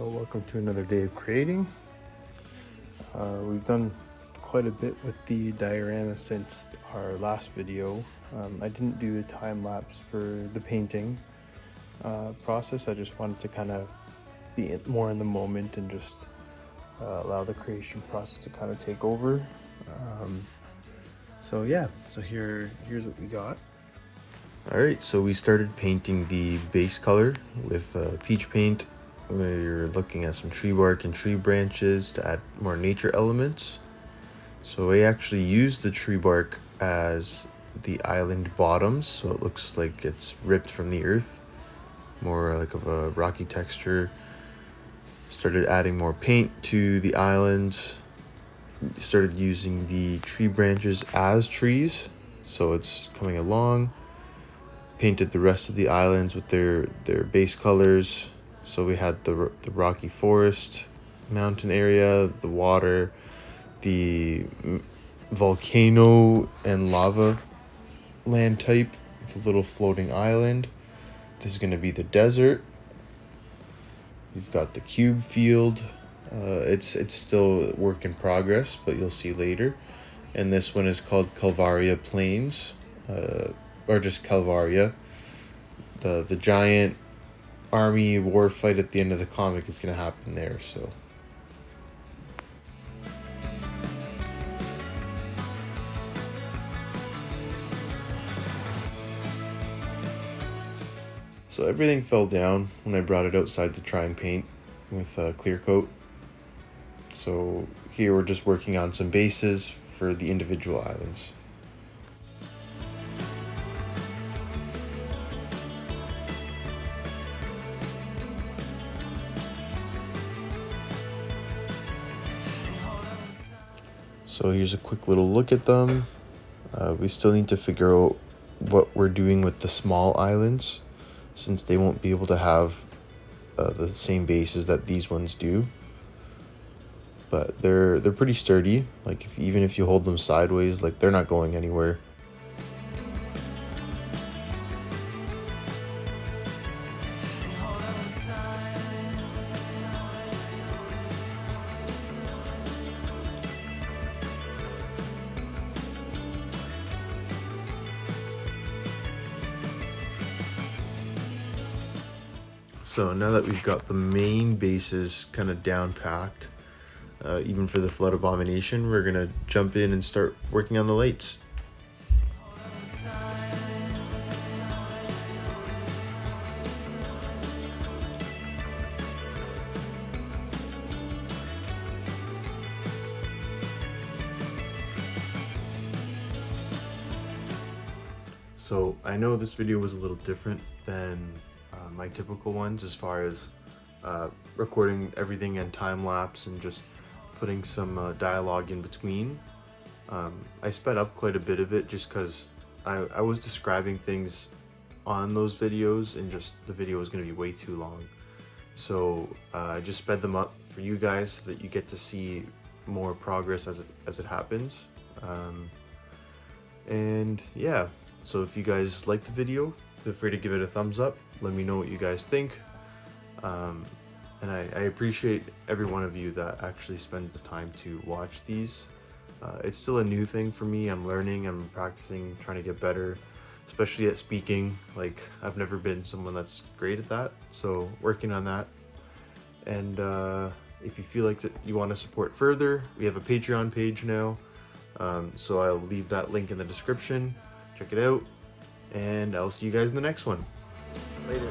So welcome to another day of creating. We've done quite a bit with the diorama since our last video. I didn't do a time lapse for the painting process. I just wanted to kind of be more in the moment and just allow the creation process to kind of take over. So here's what we got. Alright, so we started painting the base color with peach paint. We're looking at some tree bark and tree branches to add more nature elements. So I actually used the tree bark as the island bottoms, so it looks like it's ripped from the earth, more like of a rocky texture. Started adding more paint to the islands. Started using the tree branches as trees, so it's coming along. Painted the rest of the islands with their base colors. So we had the rocky forest, mountain area, the water, the volcano and lava land type with a little floating island. This is going to be the desert. We've got the cube field. It's still a work in progress, but you'll see later. And this one is called Calvaria Plains, or just Calvaria. The giant army war fight at the end of the comic is going to happen there. So everything fell down when I brought it outside to try and paint with a clear coat. So here we're just working on some bases for the individual islands. So here's a quick little look at them. We still need to figure out what we're doing with the small islands, since they won't be able to have the same bases that these ones do. But they're pretty sturdy. Like even if you hold them sideways, like they're not going anywhere. So now that we've got the main bases kind of down packed, even for the Flood Abomination, we're gonna jump in and start working on the lights. So I know this video was a little different than my typical ones as far as recording everything in time lapse and just putting some dialogue in between. I sped up quite a bit of it just because I was describing things on those videos and just the video was going to be way too long. So I just sped them up for you guys so that you get to see more progress as it happens. And yeah, so if you guys like the video, feel free to give it a thumbs up. Let me know what you guys think. And I appreciate every one of you that actually spends the time to watch these. It's still a new thing for me. I'm learning, I'm practicing, trying to get better, especially at speaking. Like, I've never been someone that's great at that, so working on that. And if you feel like that you want to support further, we have a Patreon page now. So I'll leave that link in the description. Check it out, and I'll see you guys in the next one. Later.